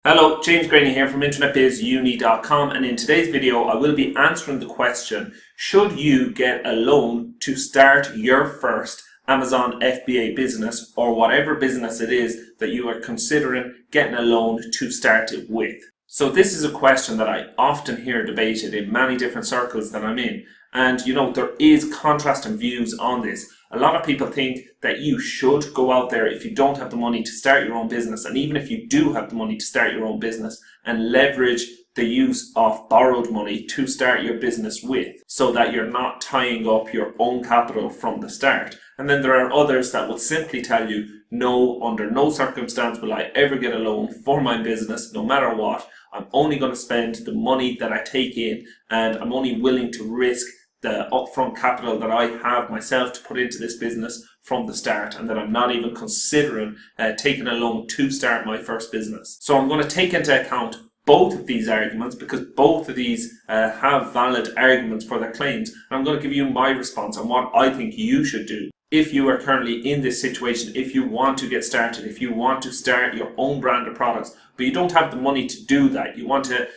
Hello, James Graney here from internetbizuni.com, and in today's video I will be answering the question, should you get a loan to start your first Amazon FBA business or whatever business it is that you are considering getting a loan to start it with? So this is a question that I often hear debated in many different circles that I'm in, and there is contrasting views on this. A lot of people think that you should go out there if you don't have the money to start your own business, and even if you do have the money to start your own business, and leverage the use of borrowed money to start your business with, so that you're not tying up your own capital from the start. And then there are others that will simply tell you, no, under no circumstance will I ever get a loan for my business, no matter what. I'm only going to spend the money that I take in, and I'm only willing to risk the upfront capital that I have myself to put into this business from the start, and that I'm not even considering taking a loan to start my first business. So I'm going to take into account both of these arguments, because both of these have valid arguments for their claims, and I'm going to give you my response on what I think you should do if you are currently in this situation. If you want to get started, if you want to start your own brand of products, but you don't have the money to do that, you want to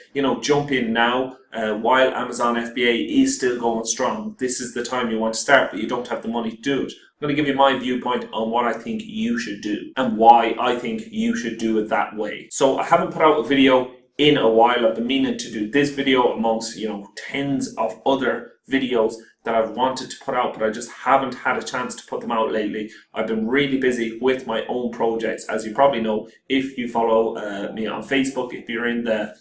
jump in now while Amazon FBA is still going strong. This is the time you want to start, but you don't have the money to do it. I'm going to give you my viewpoint on what I think you should do and why I think you should do it that way. So I haven't put out a video in a while. I've been meaning to do this video amongst tens of other videos that I've wanted to put out, but I just haven't had a chance to put them out lately. I've been really busy with my own projects, as you probably know if you follow me on Facebook. If you're in the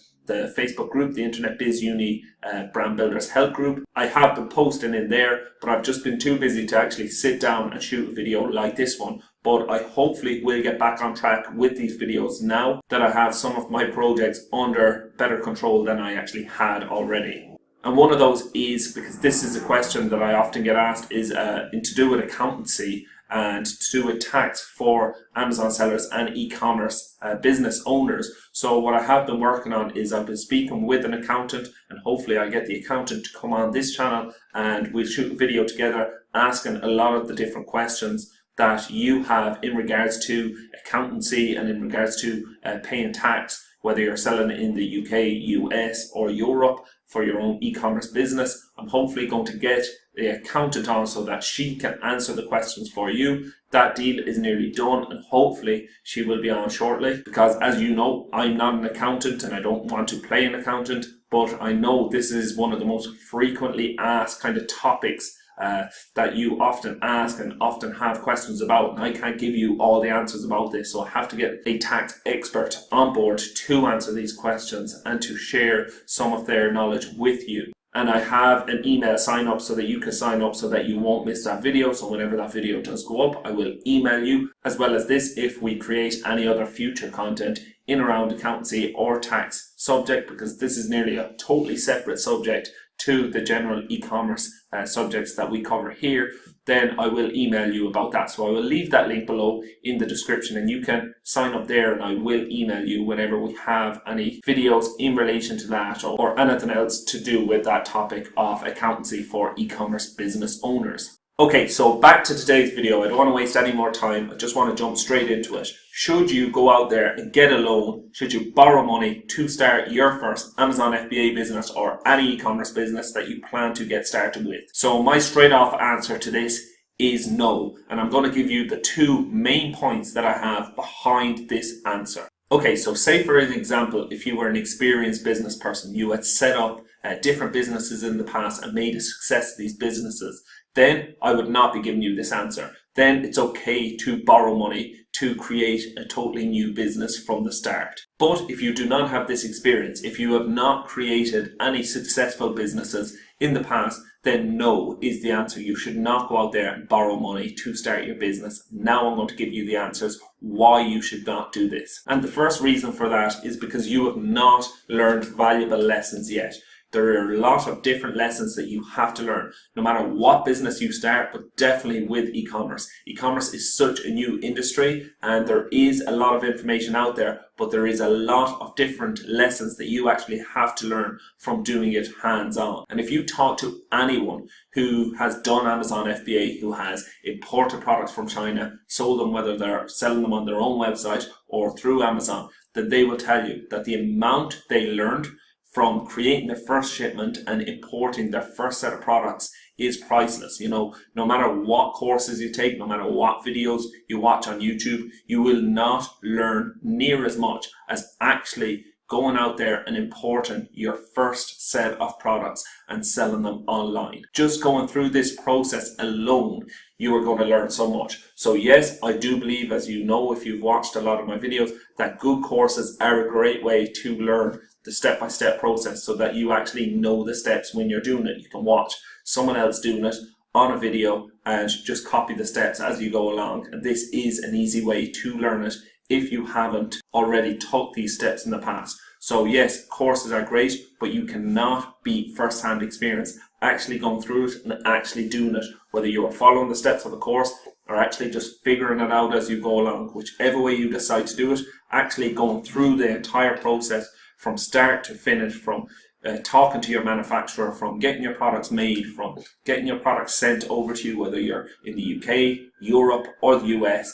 Facebook group, the Internet Biz Uni Brand Builders Help Group, I have been posting in there, but I've just been too busy to actually sit down and shoot a video like this one. But I hopefully will get back on track with these videos now that I have some of my projects under better control than I actually had already. And one of those is, because this is a question that I often get asked, is to do with accountancy and to do with tax for Amazon sellers and e-commerce business owners. So what I have been working on is I've been speaking with an accountant, and hopefully I'll get the accountant to come on this channel and we'll shoot a video together asking a lot of the different questions that you have in regards to accountancy and in regards to paying tax, whether you're selling in the UK, US or Europe for your own e-commerce business. I'm hopefully going to get the accountant on so that she can answer the questions for you. That deal is nearly done, and hopefully she will be on shortly, because as you know, I'm not an accountant and I don't want to play an accountant, but I know this is one of the most frequently asked kind of topics that you often ask and often have questions about, and I can't give you all the answers about this, so I have to get a tax expert on board to answer these questions and to share some of their knowledge with you. And I have an email sign up so that you can sign up so that you won't miss that video. So whenever that video does go up, I will email you, as well as this if we create any other future content in around accountancy or tax subject, because this is nearly a totally separate subject to the general e-commerce subjects that we cover here. Then I will email you about that. So I will leave that link below in the description, and you can sign up there, and I will email you whenever we have any videos in relation to that or anything else to do with that topic of accountancy for e-commerce business owners. Okay, so back to today's video. I don't want to waste any more time. I just want to jump straight into it. Should you go out there and get a loan? Should you borrow money to start your first Amazon FBA business or any e-commerce business that you plan to get started with? So my straight off answer to this is no. And I'm going to give you the two main points that I have behind this answer. Okay, so say for an example, if you were an experienced business person, you had set up different businesses in the past and made a success of these businesses, then I would not be giving you this answer. Then it's okay to borrow money to create a totally new business from the start. But if you do not have this experience, if you have not created any successful businesses in the past, then no is the answer. You should not go out there and borrow money to start your business. Now I'm going to give you the answers why you should not do this. And the first reason for that is because you have not learned valuable lessons yet. There are a lot of different lessons that you have to learn, no matter what business you start, but definitely with e-commerce. E-commerce is such a new industry, and there is a lot of information out there, but there is a lot of different lessons that you actually have to learn from doing it hands-on. And if you talk to anyone who has done Amazon FBA, who has imported products from China, sold them, whether they're selling them on their own website or through Amazon, then they will tell you that the amount they learned from creating their first shipment and importing their first set of products is priceless. You know, no matter what courses you take, no matter what videos you watch on YouTube, you will not learn near as much as actually going out there and importing your first set of products and selling them online. Just going through this process alone, you are going to learn so much. So yes, I do believe, as you know, if you've watched a lot of my videos, that good courses are a great way to learn the step-by-step process so that you actually know the steps when you're doing it. You can watch someone else doing it on a video and just copy the steps as you go along. And this is an easy way to learn it if you haven't already took these steps in the past. So yes, courses are great, but you cannot beat first-hand experience actually going through it and actually doing it, whether you are following the steps of the course or actually just figuring it out as you go along. Whichever way you decide to do it, actually going through the entire process from start to finish, from talking to your manufacturer, from getting your products made, from getting your products sent over to you, whether you're in the UK, Europe or the US,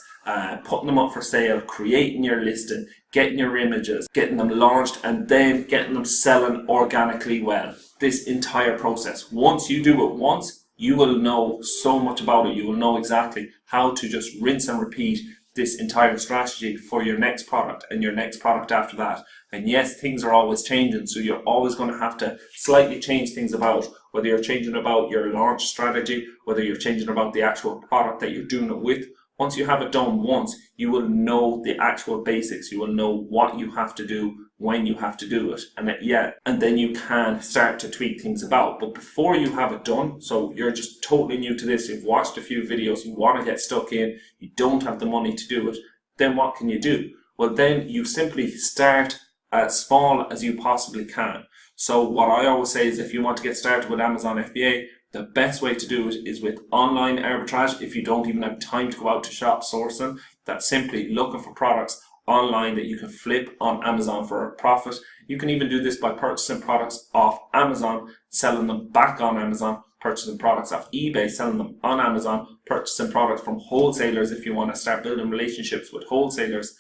putting them up for sale, creating your listing, getting your images, getting them launched, and then getting them selling organically well. This entire process, once you do it once, you will know so much about it. You will know exactly how to just rinse and repeat this entire strategy for your next product and your next product after that. And yes, things are always changing, so you're always going to have to slightly change things about, whether you're changing about your launch strategy, whether you're changing about the actual product that you're doing it with. Once you have it done once, you will know the actual basics. You will know what you have to do, when you have to do it, and then you can start to tweak things about. But before you have it done, so you're just totally new to this, you've watched a few videos, you want to get stuck in, you don't have the money to do it, then what can you do? Well, then you simply start as small as you possibly can. So what I always say is, if you want to get started with Amazon FBA, the best way to do it is with online arbitrage. If you don't even have time to go out to shop sourcing, that's simply looking for products online that you can flip on Amazon for a profit. You can even do this by purchasing products off Amazon, selling them back on Amazon, purchasing products off eBay, selling them on Amazon, purchasing products from wholesalers if you want to start building relationships with wholesalers,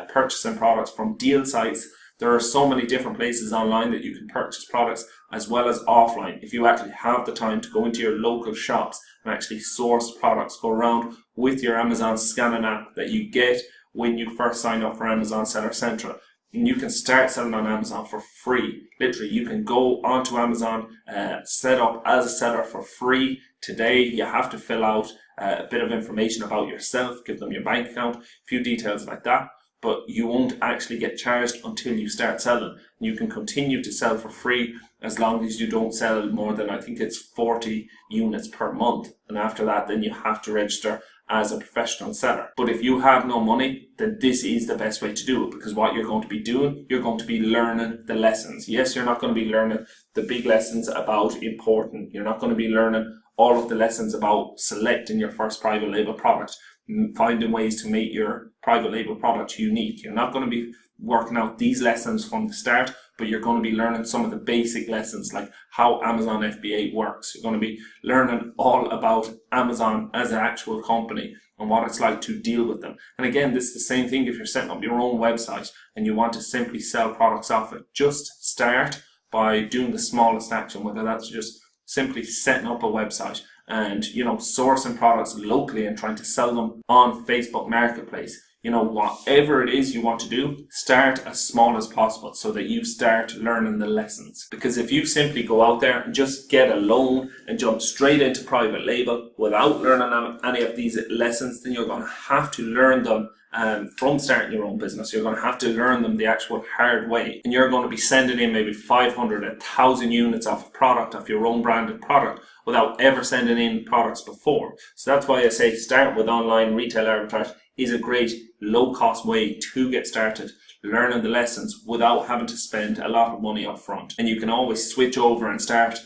purchasing products from deal sites. There are so many different places online that you can purchase products, as well as offline. If you actually have the time to go into your local shops and actually source products, go around with your Amazon scanning app that you get when you first sign up for Amazon Seller Central. And you can start selling on Amazon for free. Literally, you can go onto Amazon, set up as a seller for free. Today, you have to fill out a bit of information about yourself, give them your bank account, a few details like that. But you won't actually get charged until you start selling. You can continue to sell for free as long as you don't sell more than, I think it's 40 units per month. And after that, then you have to register as a professional seller. But if you have no money, then this is the best way to do it, because what you're going to be doing, you're going to be learning the lessons. Yes, you're not going to be learning the big lessons about importing. You're not going to be learning all of the lessons about selecting your first private label product, finding ways to make your private label product unique. You're not going to be working out these lessons from the start, but you're going to be learning some of the basic lessons, like how Amazon FBA works. You're going to be learning all about Amazon as an actual company and what it's like to deal with them. And again, this is the same thing if you're setting up your own website and you want to simply sell products off it. Just start by doing the smallest action, whether that's just simply setting up a website and, sourcing products locally and trying to sell them on Facebook Marketplace. Whatever it is you want to do, start as small as possible so that you start learning the lessons. Because if you simply go out there and just get a loan and jump straight into private label without learning any of these lessons, then you're going to have to learn them from starting your own business. You're going to have to learn them the actual hard way. And you're going to be sending in maybe 500, 1,000 units of product, of your own branded product, without ever sending in products before. So that's why I say start with online retail arbitrage is a great low-cost way to get started learning the lessons without having to spend a lot of money up front. And you can always switch over and start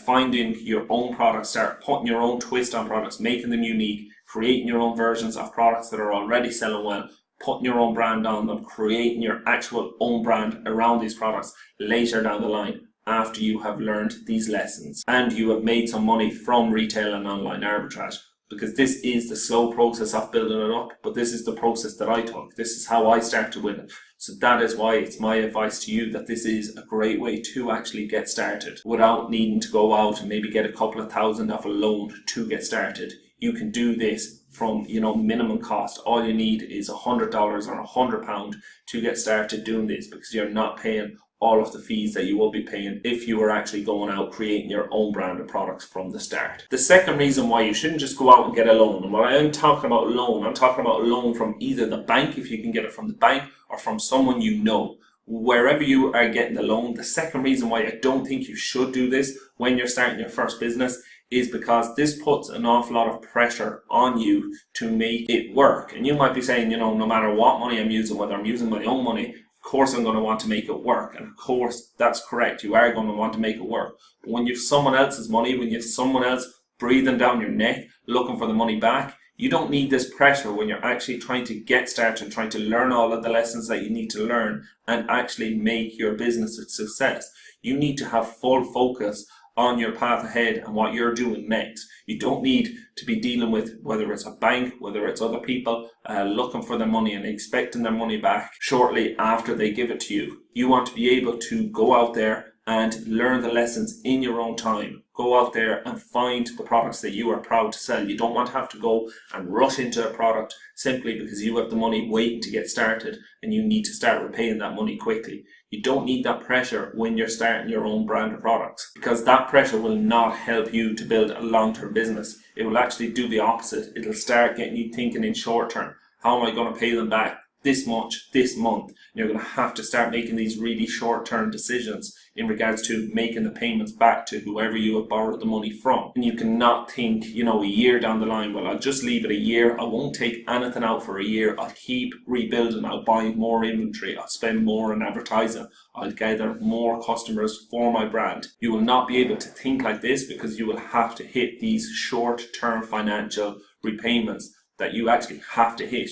finding your own products, start putting your own twist on products, making them unique, creating your own versions of products that are already selling well, putting your own brand on them, creating your actual own brand around these products later down the line, after you have learned these lessons and you have made some money from retail and online arbitrage. Because this is the slow process of building it up, but this is the process that I took. This is how I started with it. So that is why it's my advice to you that this is a great way to actually get started without needing to go out and maybe get a couple of thousand off a loan to get started. You can do this from, minimum cost. All you need is $100 or £100 to get started doing this, because you're not paying all of the fees that you will be paying if you were actually going out creating your own brand of products from the start. The second reason why you shouldn't just go out and get a loan, and when I'm talking about loan, I'm talking about a loan from either the bank, if you can get it from the bank, or from someone you know. Wherever you are getting the loan, the second reason why I don't think you should do this when you're starting your first business is because this puts an awful lot of pressure on you to make it work. And you might be saying, no matter what money I'm using, whether I'm using my own money, of course I'm going to want to make it work. And of course that's correct, you are going to want to make it work. But when you have someone else's money, when you have someone else breathing down your neck looking for the money back, you don't need this pressure when you're actually trying to get started and trying to learn all of the lessons that you need to learn and actually make your business a success. You need to have full focus on your path ahead and what you're doing next. You don't need to be dealing with whether it's a bank, whether it's other people looking for their money and expecting their money back shortly after they give it to you. You want to be able to go out there and learn the lessons in your own time. Go out there and find the products that you are proud to sell. You don't want to have to go and rush into a product simply because you have the money waiting to get started and you need to start repaying that money quickly. You don't need that pressure when you're starting your own brand of products, because that pressure will not help you to build a long-term business. It will actually do the opposite. It'll start getting you thinking in short term. How am I going to pay them back this much, this month? And you're going to have to start making these really short-term decisions in regards to making the payments back to whoever you have borrowed the money from. And you cannot think, a year down the line, well, I'll just leave it a year. I won't take anything out for a year. I'll keep rebuilding. I'll buy more inventory. I'll spend more on advertising. I'll gather more customers for my brand. You will not be able to think like this, because you will have to hit these short-term financial repayments that you actually have to hit,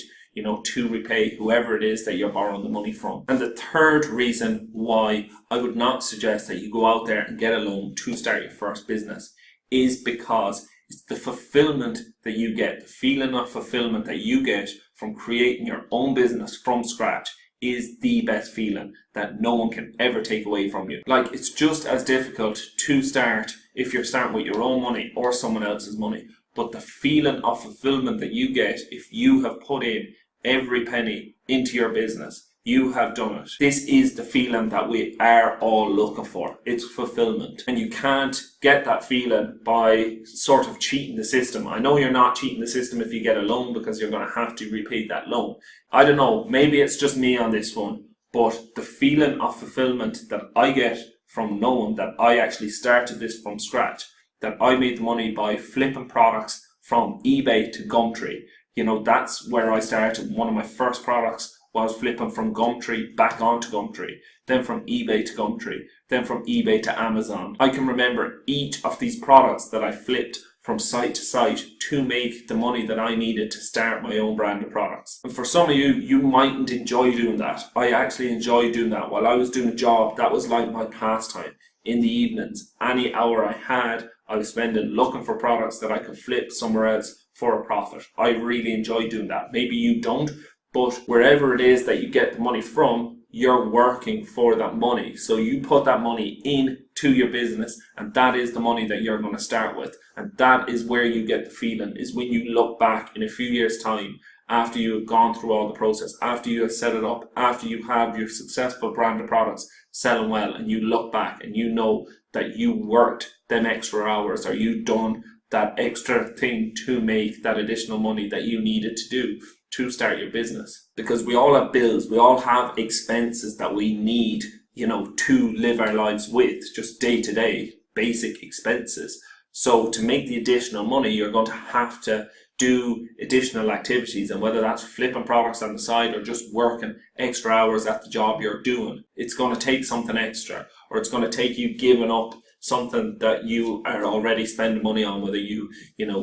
to repay whoever it is that you're borrowing the money from. And the third reason why I would not suggest that you go out there and get a loan to start your first business is because it's the fulfillment that you get, the feeling of fulfillment that you get from creating your own business from scratch is the best feeling that no one can ever take away from you. Like, it's just as difficult to start if you're starting with your own money or someone else's money. But the feeling of fulfillment that you get if you have put in every penny into your business, you have done it. This is the feeling that we are all looking for. It's fulfillment. And you can't get that feeling by sort of cheating the system. I know you're not cheating the system if you get a loan, because you're going to have to repay that loan. I don't know, maybe it's just me on this one, but the feeling of fulfillment that I get from knowing that I actually started this from scratch, that I made the money by flipping products from eBay to Gumtree. That's where I started. One of my first products was flipping from Gumtree back onto Gumtree, then from eBay to Gumtree, then from eBay to Amazon. I can remember each of these products that I flipped from site to site to make the money that I needed to start my own brand of products. And for some of you, you mightn't enjoy doing that. I actually enjoyed doing that. While I was doing a job, that was like my pastime. In the evenings, any hour I had, I was spending looking for products that I could flip somewhere else for a profit. I really enjoy doing that. Maybe you don't, but wherever it is that you get the money from, you're working for that money. So you put that money into your business, and that is the money that you're going to start with. And that is where you get the feeling, is when you look back in a few years' time, after you have gone through all the process, after you have set it up, after you have your successful brand of products selling well, and you look back and you know that you worked them extra hours, or you done that extra thing to make that additional money that you needed to do to start your business. Because we all have bills, we all have expenses that we need, to live our lives with, just day to day, basic expenses. So to make the additional money, you're going to have to do additional activities, and whether that's flipping products on the side or just working extra hours at the job you're doing, it's going to take something extra, or it's going to take you giving up something that you are already spending money on, whether you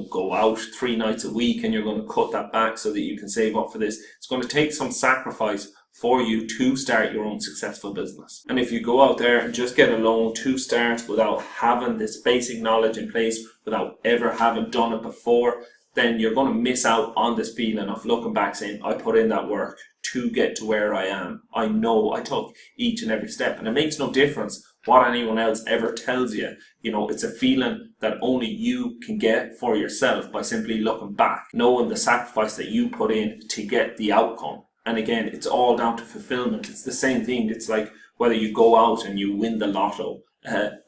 go out 3 nights a week and you're going to cut that back so that you can save up for this. It's going to take some sacrifice for you to start your own successful business. And if you go out there and just get a loan to start without having this basic knowledge in place, without ever having done it before, then you're going to miss out on this feeling of looking back saying, I put in that work to get to where I am. I know I took each and every step, and it makes no difference what anyone else ever tells you. You know, it's a feeling that only you can get for yourself by simply looking back, knowing the sacrifice that you put in to get the outcome. And again, it's all down to fulfillment. It's the same thing. It's like whether you go out and you win the lotto,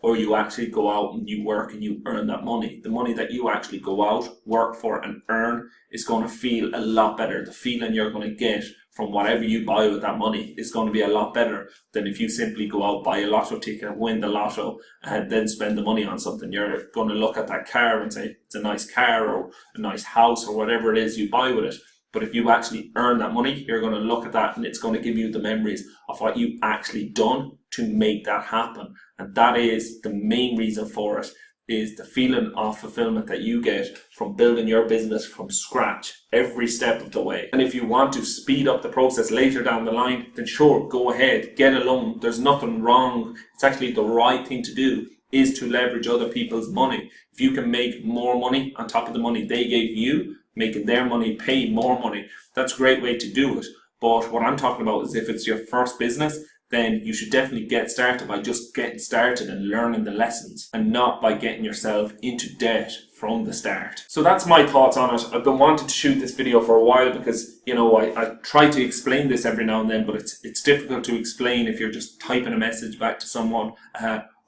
or you actually go out and you work and you earn that money. The money that you actually go out, work for and earn is going to feel a lot better. The feeling you're going to get from whatever you buy with that money is going to be a lot better than if you simply go out, buy a lotto ticket, win the lotto, and then spend the money on something. You're going to look at that car and say, it's a nice car or a nice house or whatever it is you buy with it. But if you actually earn that money, you're going to look at that and it's going to give you the memories of what you actually done to make that happen. And that is the main reason for it, is the feeling of fulfillment that you get from building your business from scratch every step of the way. And if you want to speed up the process later down the line, then sure, go ahead, get a loan. There's nothing wrong. It's actually the right thing to do, is to leverage other people's money. If you can make more money on top of the money they gave you, making their money pay more money, that's a great way to do it. But what I'm talking about is if it's your first business, then you should definitely get started by just getting started and learning the lessons, and not by getting yourself into debt from the start. So that's my thoughts on it. I've been wanting to shoot this video for a while because, you know, I try to explain this every now and then, but it's difficult to explain if you're just typing a message back to someone,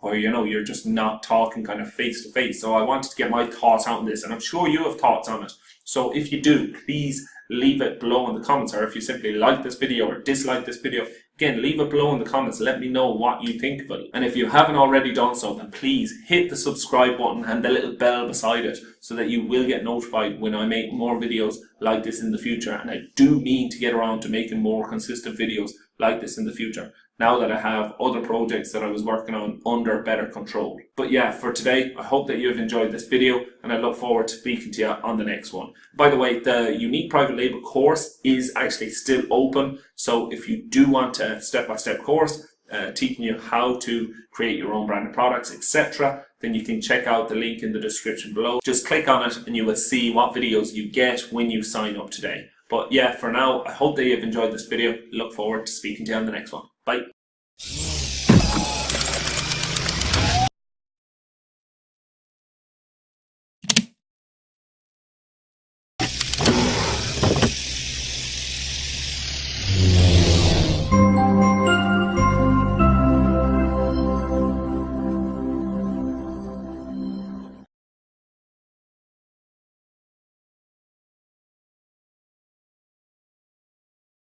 or, you know, you're just not talking kind of face to face. So I wanted to get my thoughts out on this, and I'm sure you have thoughts on it. So if you do, please leave it below in the comments, or if you simply like this video or dislike this video, again, leave it below in the comments. Let me know what you think of it. And if you haven't already done so, then please hit the subscribe button and the little bell beside it so that you will get notified when I make more videos like this in the future. And I do mean to get around to making more consistent videos like this in the future, now that I have other projects that I was working on under better control. But yeah, for today, I hope that you have enjoyed this video, and I look forward to speaking to you on the next one. By the way, the Unique Private Label course is actually still open. So if you do want a step-by-step course teaching you how to create your own branded products, etc., then you can check out the link in the description below. Just click on it and you will see what videos you get when you sign up today. But yeah, for now, I hope that you've enjoyed this video. Look forward to speaking to you on the next one. Bye.